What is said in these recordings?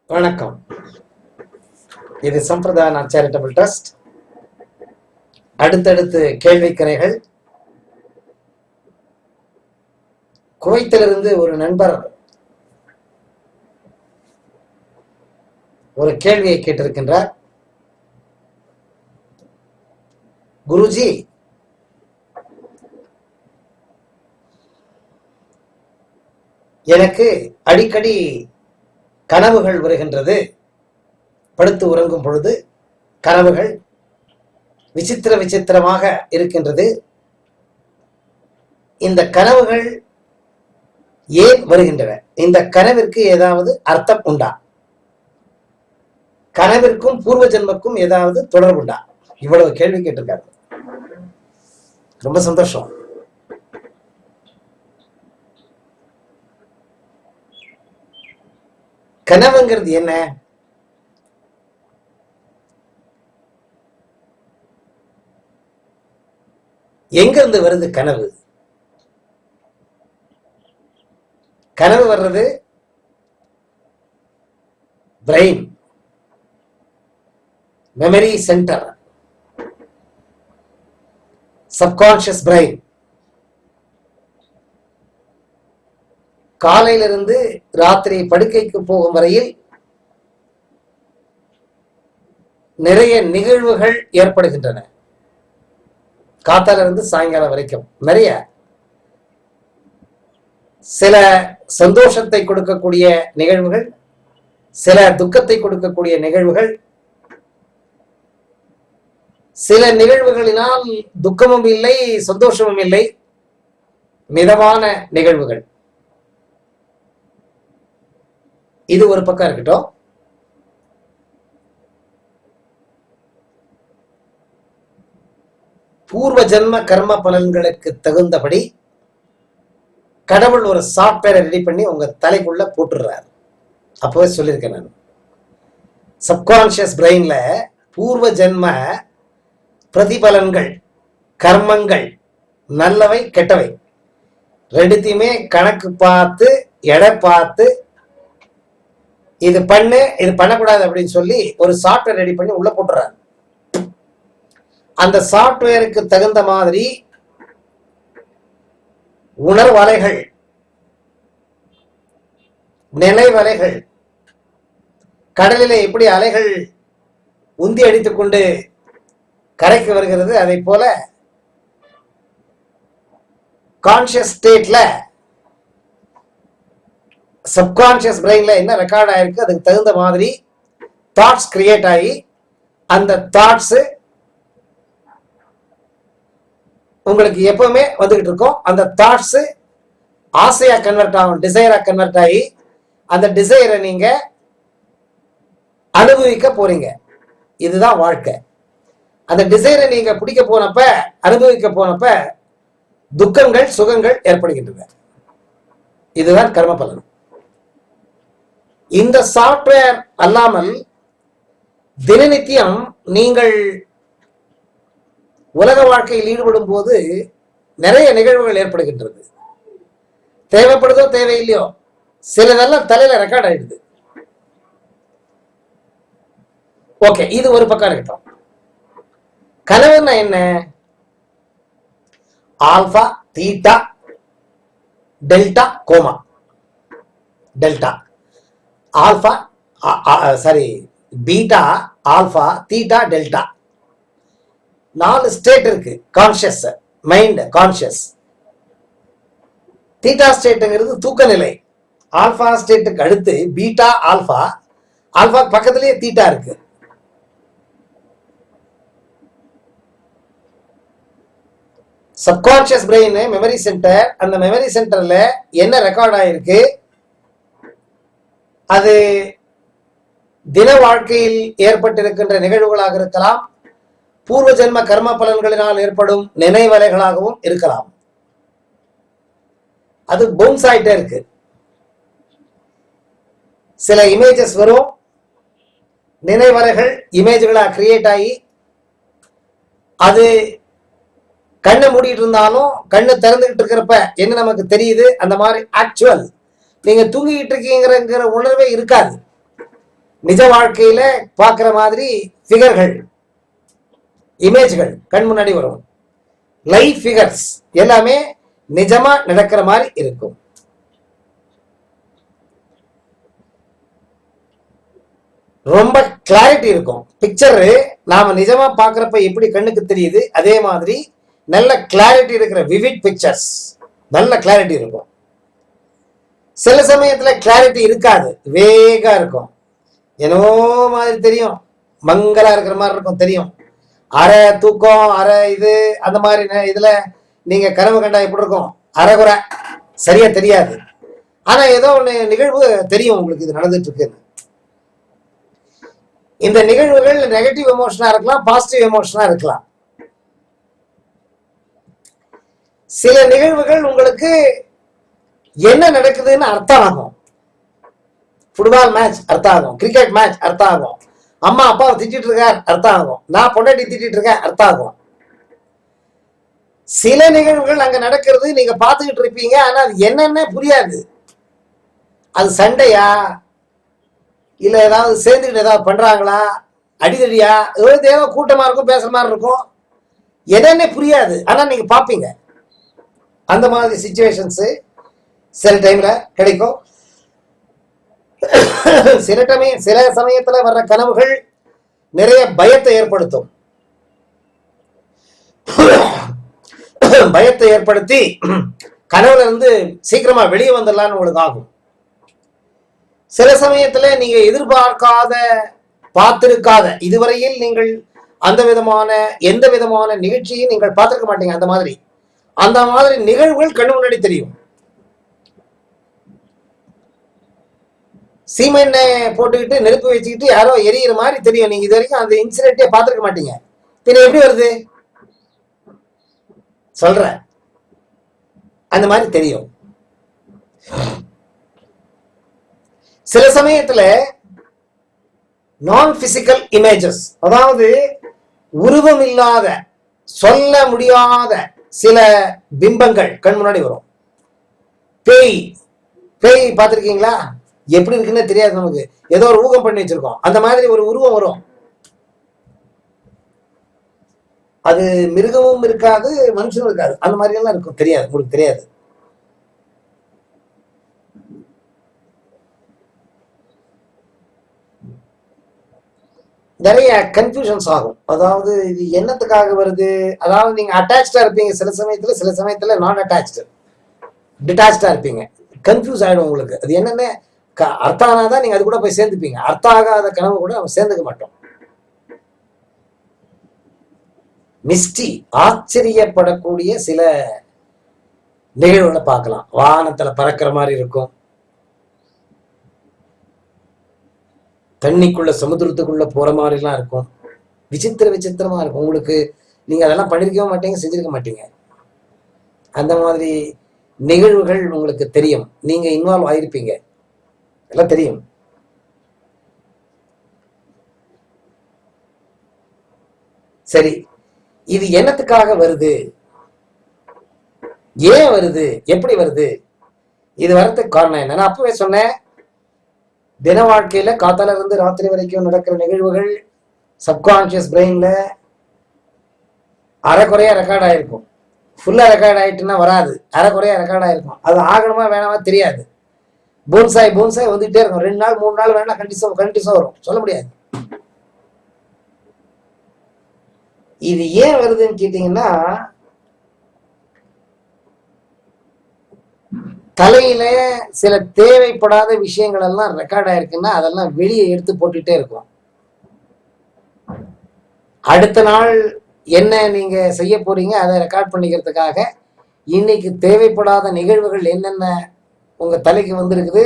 வணக்கம். இது சம்பிரதான charitable trust. அடுத்தடுத்து கேள்விக்கரைகள். குவைத்திலிருந்து ஒரு நண்பர் ஒரு கேள்வியை கேட்டிருக்கின்றார். குருஜி, எனக்கு அடிக்கடி கனவுகள் வருகின்றது. படுத்து உறங்கும் பொழுது கனவுகள் விசித்திரமாக இருக்கின்றது. இந்த கனவுகள் ஏன் வருகின்றன? இந்த கனவிற்கு ஏதாவது அர்த்தம் உண்டா? கனவிற்கும் பூர்வ ஜென்மக்கும் ஏதாவது தொடர்பு உண்டா? இவ்வளவு கேள்வி கேட்டிருக்காரு. ரொம்ப சந்தோஷம். கனவுங்கிறது என்ன? எங்க இருந்து வருது கனவு? கனவு வர்றது brain, memory centre, subconscious brain. காலையிலிருந்து ராத்திரி படுக்கைக்கு போகும் வரையில் நிறைய நிகழ்வுகள் ஏற்படுகின்றன. காத்தால இருந்து சாயங்காலம் வரைக்கும் நிறைய. சில சந்தோஷத்தை கொடுக்கக்கூடிய நிகழ்வுகள், சில துக்கத்தை கொடுக்கக்கூடிய நிகழ்வுகள். சில நிகழ்வுகளினால் துக்கமும் இல்லை, சந்தோஷமும் இல்லை, மிதமான நிகழ்வுகள். இது ஒரு பக்கம் இருக்கட்டும். பூர்வ ஜென்ம கர்ம பலன்களுக்கு தகுந்தபடி கடவுள் ஒரு சாப்ட்வேரை ரெடி பண்ணி உங்க தலைக்குள்ள போட்டுடுறாரு. அப்பவே சொல்லியிருக்கேன் நான். சப்கான்ஷியஸ் பிரெயின்ல பூர்வ ஜென்ம பிரதிபலன்கள், கர்மங்கள், நல்லவை கெட்டவை ரெண்டுத்தையுமே கணக்கு பார்த்து எடை பார்த்து இது பண்ணு இது பண்ணக்கூடாது அப்படின்னு சொல்லி ஒரு சாப்ட்வேர் ரெடி பண்ணி உள்ள போட்டுறாரு. அந்த சாப்ட்வேருக்கு தகுந்த மாதிரி உணர்வலைகள், நினைவலைகள், கடலிலே எப்படி அலைகள் உந்தி அடித்துக் கொண்டு கரைக்கு வருகிறது, அதை போல கான்சியஸ் ஸ்டேட்ல சப்கான்ஷியஸ் பிரெயின்ல என்ன ரெக்கார்ட் ஆயிருக்கு அதுக்கு தகுந்த மாதிரி தாட்ஸ் கிரியேட் ஆகி அந்த தாட்ஸ் உங்களுக்கு எப்பவுமே வந்துகிட்டு இருக்கும். அந்த தாட்ஸ் ஆசையா கன்வெர்ட் ஆகும், டிசைரா கன்வெர்ட் ஆகி அந்த டிசைரை நீங்க அனுபவிக்க போறீங்க. இதுதான் வாழ்க்கை. அந்த டிசைரை நீங்க பிடிக்க போனப்ப, அனுபவிக்க போனப்ப துக்கங்கள் சுகங்கள் ஏற்படுகின்றன. இதுதான் கர்ம பலன். இந்த சாப்ட்வேர் அல்லாமல் தினநித்தியம் நீங்கள் உலக வாழ்க்கையில் ஈடுபடும் போது நிறைய நிகழ்வுகள் ஏற்படுகின்றது. தேவைப்படுதோ தேவையில்லையோ சிலதெல்லாம் தலையில ரெக்கார்ட் ஆயிடுது. ஓகே, இது ஒரு பக்கம் இருக்கட்டும். கனவுன்னா என்ன? Alpha, theta, delta, gamma. Delta, alpha, sorry, beta, alpha, theta, delta. 4 state இருக்கு. Conscious mind, conscious. தீட்டா ஸ்டேட்டுங்கிறது தூக்க நிலை. ஆல்பா ஸ்டேட்டுக்கு அடுத்து பீட்டா, ஆல்பா. ஆல்பா பக்கத்திலேயே தீட்டா இருக்கு. Subconscious brain memory centre. அந்த மெமரி சென்டர்ல என்ன ரெக்கார்ட் ஆயிருக்கு, அது தின வாழ்க்கையில் ஏற்பட்டிருக்கின்ற நிகழ்வுகளாக இருக்கலாம், பூர்வ ஜென்ம கர்ம பலன்களினால் ஏற்படும் நினைவலைகளாகவும் இருக்கலாம். அது பவுன்ஸ் ஆயிட்டே இருக்கு. சில இமேஜஸ் வரும், நினைவலைகள் இமேஜ்களா கிரியேட் ஆகி அது கண்ணை மூடிட்டு இருந்தாலும் கண்ணு திறந்துகிட்டு இருக்கிறப்ப என்ன நமக்கு தெரியுது, அந்த மாதிரி ஆக்சுவல் நீங்க தூங்கிட்டு இருக்கீங்கிற உணர்வே இருக்காது. நிஜ வாழ்க்கையில பார்க்குற மாதிரி ஃபிகர்கள், இமேஜ்கள் கண் முன்னாடி வரும். லைஃப் ஃபிகர்ஸ் எல்லாமே நிஜமா நடக்கிற மாதிரி இருக்கும். ரொம்ப கிளாரிட்டி இருக்கும். பிக்சரு நாம நிஜமா பார்க்குறப்ப எப்படி கண்ணுக்கு தெரியுது, அதே மாதிரி நல்ல கிளாரிட்டி இருக்கிற விவிட் பிக்சர்ஸ், நல்ல கிளாரிட்டி இருக்கும். சில சமயத்துல கிளாரிட்டி இருக்காது, வேகா இருக்கும், என்னோ மாதிரி தெரியும், மங்கலா இருக்கிற மாதிரி இருக்கும் தெரியும். அரை தூக்கம், அரை இது, அந்த மாதிரி இதுல நீங்க கனவு கண்டா எப்படி இருக்கும், அரைகுறை சரியா தெரியாது. ஆனா ஏதோ ஒண்ணு நிகழ்வு தெரியும் உங்களுக்கு இது நடந்துட்டு இருக்குன்னு. இந்த நிகழ்வுகள் நெகட்டிவ் எமோஷனா இருக்கலாம், பாசிட்டிவ் எமோஷனா இருக்கலாம். சில நிகழ்வுகள் உங்களுக்கு என்ன நடக்குதுன்னு அர்த்தம் ஆகும். ஃபுட்பால் மேட்ச் அர்த்தம் ஆகும், கிரிக்கெட் மேட்ச் அர்த்தம் ஆகும், அம்மா அப்பாவை திட்டிட்டு இருக்கார் அர்த்தம் ஆகும், நான் பொண்டாட்டி திட்டிட்டு இருக்கேன் அர்த்தம் ஆகும். சில நிகழ்வுகள் அங்க நடக்கிறது நீங்க பார்த்துக்கிட்டு இருப்பீங்க, ஆனா அது என்னன்னு புரியாது. அது சண்டையா, இல்ல ஏதாவது சேர்ந்துக்கிட்டு ஏதாவது பண்றாங்களா, அடிதடியா, ஏதோ கூட்டமா இருக்கும், பேசுற மாதிரி இருக்கும், என்னன்னே புரியாது. ஆனா நீங்க பாப்பீங்க. அந்த மாதிரி சிச்சுவேஷன்ஸ் சில டைம்ல கிடைக்கும். சில சமயத்துல வர்ற கனவுகள் நிறைய பயத்தை ஏற்படுத்தும். பயத்தை ஏற்படுத்தி கனவுல இருந்து சீக்கிரமா வெளியே வந்துடலான்னு உங்களுக்கு ஆகும். சில சமயத்துல நீங்க எதிர்பார்க்காத, பார்த்திருக்காத, இதுவரையில் நீங்கள் எந்த விதமான நிகழ்ச்சியை நீங்கள் பார்த்திருக்க மாட்டீங்க. அந்த மாதிரி நிகழ்வுகள் கண்ணு முன்னாடி தெரியும். சீமெண்ணை போட்டுக்கிட்டு நெருப்பு வச்சுக்கிட்டு யாரோ எரியிற மாதிரி தெரியும். நீங்க இது வரைக்கும் அந்த இன்சிடென்ட்டே பார்த்திருக்க மாட்டீங்க. பின்ன எப்படி வருது சொல்ற, அந்த மாதிரி தெரியும். சில சமயத்துல நான் பிசிக்கல் இமேஜஸ், அதாவது உருவம் இல்லாத, சொல்ல முடியாத சில பிம்பங்கள் கண் முன்னாடி வரும். பேய் பார்த்திருக்கீங்களா? எப்படி இருக்குன்னு தெரியாது நமக்கு, ஏதோ ஒரு ஊகம் பண்ணி வச்சிருக்கோம், அந்த மாதிரி ஒரு உருவம் வரும். அது மிருகமும் இருக்காது, மனுஷனும் இருக்காது, அந்த மாதிரி எல்லாம் இருக்கும், தெரியாது, உங்களுக்கு தெரியாது. நிறைய கன்ஃபியூஷன்ஸ் ஆகும். அதாவது இது என்னத்துக்காக வருது, அதாவது நீங்க அட்டாச்சா இருப்பீங்க சில சமயத்துல நான் அட்டாச்சு, டிட்டாச்சா இருப்பீங்க. கன்ஃபியூஸ் ஆயிடும் உங்களுக்கு. அது என்னன்னு அர்த்தம் ஆனாதான் நீங்க அது கூட போய் சேர்ந்துப்பீங்க. அர்த்தம் ஆகாத கனவு கூட நம்ம சேர்ந்துக்க மாட்டோம். மிஸ்டி, ஆச்சரியப்படக்கூடிய சில நிகழ்வுகளை பார்க்கலாம். வானத்துல பறக்கிற மாதிரி இருக்கும், தண்ணிக்குள்ள சமுத்திரத்துக்குள்ள போற மாதிரி எல்லாம் இருக்கும், விசித்திரமா இருக்கும். உங்களுக்கு நீங்க அதெல்லாம் பண்ணிருக்கவே மாட்டீங்க, செஞ்சிருக்க மாட்டீங்க. அந்த மாதிரி நிகழ்வுகள் உங்களுக்கு தெரியும், நீங்க இன்வால்வ் ஆயிருப்பீங்க, எல்லாம் தெரியும். சரி, இது என்னத்துக்காக வருது, ஏன் வருது, எப்படி வருது? இது வரதுக்கு காரணம் என்ன? நான் அப்பவே சொன்னேன், தின வாழ்க்கையில காத்தால இருந்து ராத்திரி வரைக்கும் நடக்கிற நிகழ்வுகள் சப்கான்சியஸ் பிரெயின்ல அரைக்குறையா ரெக்கார்ட் ஆயிருக்கும். ஃபுல்லா ரெக்கார்ட் ஆயிட்டுன்னா வராது, அரைக்குறையா ரெக்கார்ட் ஆயிருக்கும். அது ஆகணுமா வேணாமா தெரியாது. பூன்சாய் வந்துட்டே இருக்கும். 2 நாள் 3 நாள் வேணா கண்டிஷன் வரும், சொல்ல முடியாது. இது ஏன் வருதுன்னு கேட்டீங்கன்னா, தலையில சில தேவைப்படாத விஷயங்கள் எல்லாம் ரெக்கார்ட் ஆயிருக்குன்னா அதெல்லாம் வெளியே எடுத்து போட்டுட்டே இருக்கும். அடுத்த நாள் என்ன நீங்க செய்ய போறீங்க அதை ரெக்கார்ட் பண்ணிக்கிறதுக்காக இன்னைக்கு தேவைப்படாத நிகழ்வுகள் என்னென்ன உங்க தலைக்கு வந்திருக்குது.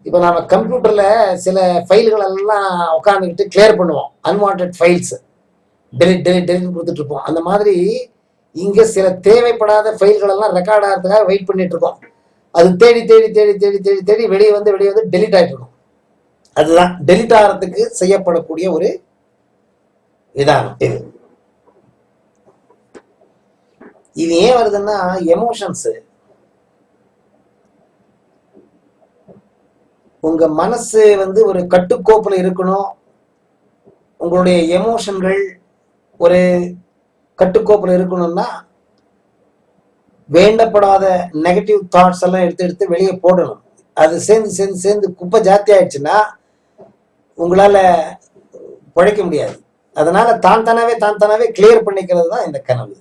இப்ப நாம கம்ப்யூட்டர்ல சில ஃபைல்கள் எல்லாம் உட்காந்துக்கிட்டு கிளியர் பண்ணுவோம், அன்வான்ட் ஃபைல்ஸ் டெலிட் கொடுத்துட்டு இருப்போம். அந்த மாதிரி இங்க சில தேவைப்படாத ஃபைல்கள் எல்லாம் ரெக்கார்ட் ஆகிறதுக்காக வெயிட் பண்ணிட்டு இருக்கோம். அது தேடி வெளியே வந்து டெலிட் ஆயிட்டு இருக்கும். அதுதான் டெலிட் ஆகிறதுக்கு செய்யப்படக்கூடிய ஒரு விதானம் இது. இது ஏன் வருதுன்னா, எமோஷன்ஸ் உங்க மனசு வந்து ஒரு கட்டுக்கோப்புல இருக்கணும், உங்களுடைய எமோஷன்கள் ஒரு கட்டுக்கோப்புல இருக்கணும்னா வேண்டப்படாத நெகட்டிவ் தாட்ஸ் எல்லாம் எடுத்து எடுத்து வெளியே போடணும். அது சேர்ந்து சேர்ந்து சேர்ந்து குப்பை ஜாஸ்தி ஆயிடுச்சுன்னா உங்களால பிழைக்க முடியாது. அதனால தான் தானாவே கிளியர் பண்ணிக்கிறது தான் இந்த கனவு.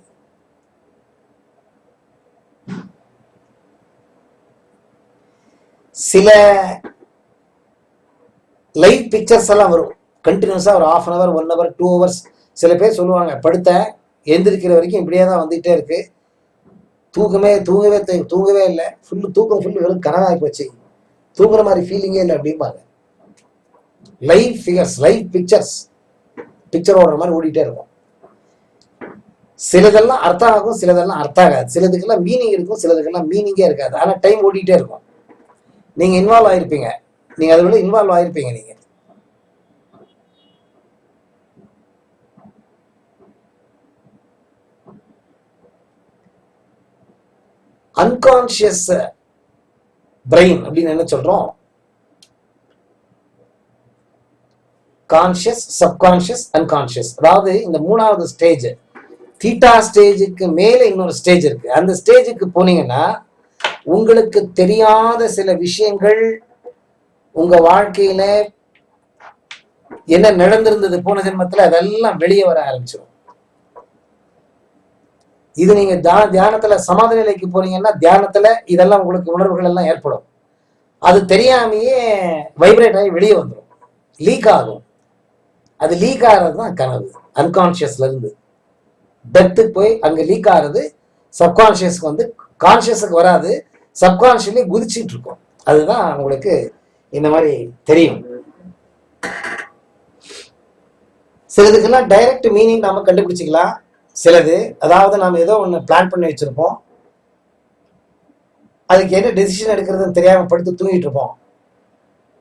சில லைவ் பிக்சர்ஸ் எல்லாம் வரும் கண்டினியூஸா, ஒரு ½ hour 1 hour 2 hours. சில பேர் சொல்லுவாங்க, படுத்த எந்திரிக்கிற வரைக்கும் இப்படியே தான் வந்துட்டே இருக்கு, தூங்கவே இல்லை, தூக்கம் வெறும் கனவாகி போச்சு, தூங்குற மாதிரி ஃபீலிங்கே இல்லை அப்படிம்பாங்க. லைவ் ஃபிகர்ஸ், லைவ் பிக்சர் ஓடுற மாதிரி ஓடிட்டே இருக்கும். சிலதெல்லாம் அர்த்தம் ஆகும், சிலதெல்லாம் அர்த்தம் ஆகாது. சிலதுக்கெல்லாம் மீனிங் இருக்கும், சிலதுக்கெல்லாம் மீனிங்கே இருக்காது. ஆனால் டைம் ஓடிட்டே இருக்கும். நீங்க இன்வால்வ் ஆயிருப்பீங்க, நீங்க அதை விட இன்வால்வ் ஆயிருப்பீங்க. நீங்க அன்கான்சியஸ் பிரெயின் அப்படின்னு என்ன சொல்றோம்? Conscious, subconscious, unconscious. அதாவது இந்த 3வது ஸ்டேஜ், தீட்டா ஸ்டேஜுக்கு மேல இன்னொரு ஸ்டேஜ் இருக்கு. அந்த ஸ்டேஜுக்கு போனீங்கன்னா உங்களுக்கு தெரியாத சில விஷயங்கள், உங்க வாழ்க்கையில என்ன நடந்திருந்தது போன ஜென்மத்துல, அதெல்லாம் வெளியே வர ஆரம்பிச்சிடும். இது நீங்க தியானத்துல சமாதி நிலைக்கு போறீங்கன்னா தியானத்துல இதெல்லாம் உங்களுக்கு உணர்வுகள் எல்லாம் ஏற்படும். அது தெரியாமையே வைப்ரேட் ஆகி வெளியே வந்துடும், லீக் ஆகும். அது லீக் ஆகிறது தான் கனவு. அன்கான்சியஸ்ல இருந்து டெத்துக்கு போய் அங்க லீக் ஆகிறது சப்கான்சியஸ்க்கு வந்து, கான்சியஸுக்கு வராது, சப்கான்சியஸ்லி குதிச்சுட்டு இருக்கும். அதுதான் உங்களுக்கு இந்த மாதிரி தெரியும். சிலதுக்கெல்லாம் டைரக்ட் மீனிங் நாம கண்டுபிடிச்சிக்கலாம். சிலது, அதாவது நாம ஏதோ ஒன்று பிளான் பண்ணி வச்சிருப்போம், அதுக்கு என்ன டெசிஷன் எடுக்கிறதுன்னு தெரியாம படுத்து தூங்கிட்டு இருப்போம்,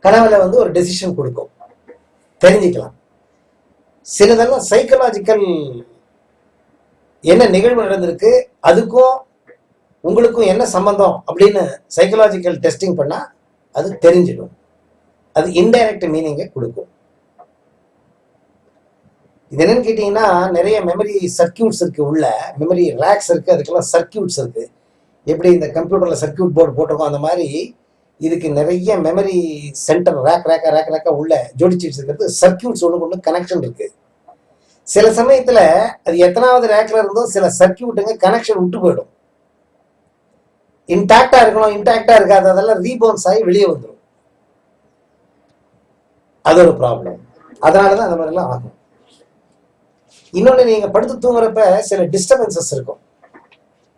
கனவுல வந்து ஒரு டெசிஷன் கொடுக்கும், தெரிஞ்சுக்கலாம். சிலதெல்லாம் சைக்கலாஜிக்கல், என்ன நிகழ்வு நடந்திருக்கு அதுக்கும் உங்களுக்கும் என்ன சம்பந்தம் அப்படின்னு சைக்கலாஜிக்கல் டெஸ்டிங் பண்ணா அது தெரிஞ்சிடும். அது இன்டைரக்ட் மீனிங்கை கொடுக்கும். இது என்னன்னு கேட்டீங்கன்னா, நிறைய மெமரி சர்க்கியூட்ஸ் இருக்கு, உள்ள மெமரி ரேக்ஸ் இருக்கு, அதுக்கெல்லாம் சர்க்கியூட்ஸ் இருக்கு. எப்படி இந்த கம்ப்யூட்டர்ல சர்க்கியூட் போர்டு போட்டிருக்கோம் அந்த மாதிரி இதுக்கு நிறைய மெமரி சென்டர் ரேக்கா உள்ள ஜோடிச்சு வச்சிருக்கிறது. சர்க்கியூட்ஸ் ஒன்று கனெக்ஷன் இருக்கு. சில சமயத்துல அது எத்தனாவது ரேக்ல இருந்தோ சில சர்க்கியூட்டுங்க கனெக்ஷன் விட்டு போயிடும். இன்டாக்டா இருக்கணும், இன்டாக்டா இருக்காது, அதெல்லாம் ரீபவுன்ஸ் ஆகி வெளியே வந்துடும். அது ஒரு ப்ராப்ளம். அதனாலதான் அந்த மாதிரி எல்லாம் ஆகும். இன்னொன்னு, நீங்க படுத்து தூங்குறப்ப சில டிஸ்டர்பன்சஸ் இருக்கும்.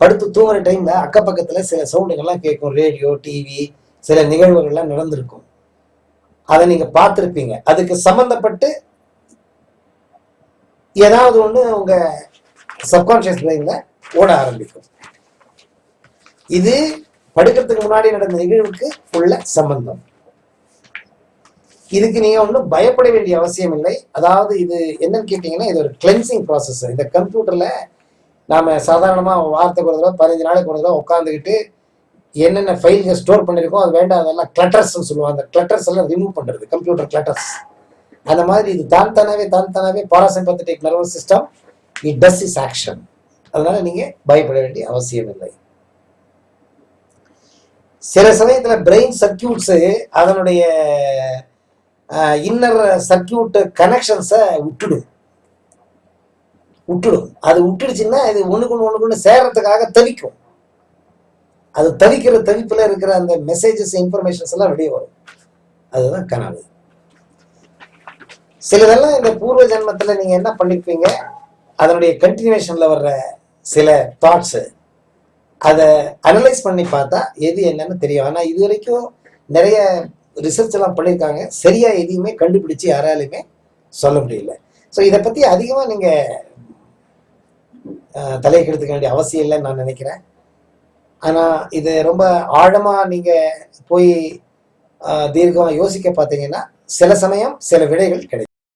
படுத்து தூங்குற டைம்ல அக்கப்பக்கத்துல சில சவுண்டுகள்லாம் கேட்கும், ரேடியோ, டிவி, சில நிகழ்வுகள்லாம் நடந்திருக்கும். அதை நீங்க பார்த்துருப்பீங்க. அதுக்கு சம்பந்தப்பட்டு ஏதாவது ஒண்ணு உங்க சப்கான்சியஸ் பிரெயின்ல ஓட ஆரம்பிக்கும். இது படுக்கிறதுக்கு முன்னாடி நடந்த நிகழ்வுக்கு உள்ள சம்பந்தம். இதுக்கு நீங்க ஒன்றும் பயப்பட வேண்டிய அவசியம் இல்லை. அதாவது இது என்னன்னு கேட்டீங்கன்னா, இது ஒரு கிளென்சிங் ப்ராசஸ். இந்த கம்ப்யூட்டர்ல நாம சாதாரணமா வாரத்துக்கு ஒரு தடவை 15 நாளைக்கு ஒரு தடவை உட்காந்துக்கிட்டு என்னென்ன ஃபைல்கள் ஸ்டோர் பண்ணிருக்கோம், அது வேண்டாம் அதெல்லாம் கிளட்டர்ஸ் சொல்லுவாங்க. அந்த கிளட்டர்ஸ் எல்லாம் ரிமூவ் பண்றது கம்ப்யூட்டர் கிளட்டர்ஸ். அந்த மாதிரி இது தானாவே parasympathetic nervous system it does is action. அதனால நீங்க பயப்பட வேண்டிய அவசியம் இல்லை. சில சமயத்துல பிரெயின் சர்க்கியூட்ஸ் அதனுடைய இன்னர் சர்க்கியூட் கனெக்ஷன்ஸை விட்டுடும். அது விட்டுடுச்சுன்னா இது ஒண்ணுக்குன்னு சேர்றதுக்காக தவிக்கும். அது தவிக்கிற தவிப்புல இருக்கிற அந்த மெசேஜஸ், இன்ஃபர்மேஷன்ஸ் எல்லாம் வெளியே வரும். அதுதான் கனவு. சிலதெல்லாம் இந்த பூர்வ ஜென்மத்துல நீங்க என்ன பண்ணிருப்பீங்க, அதனுடைய கண்டினியூஷன்ல வர்ற சில தாட்ஸ், அதை அனலைஸ் பண்ணி பார்த்தா எது என்னன்னு தெரியும். ஆனா இது வரைக்கும் நிறைய ரிசர்ச் எல்லாம் பண்ணியிருக்காங்க, சரியா எதையுமே கண்டுபிடிச்சு யாராலுமே சொல்ல முடியல. ஸோ இதை பத்தி அதிகமா நீங்க தலையை கெடுத்துக்க வேண்டிய அவசியம் இல்லைன்னு நான் நினைக்கிறேன். ஆனா இது ரொம்ப ஆழமா நீங்க போய் தீர்க்கமா யோசிக்க பார்த்தீங்கன்னா சில சமயம் சில விடைகள் கிடைக்கும்.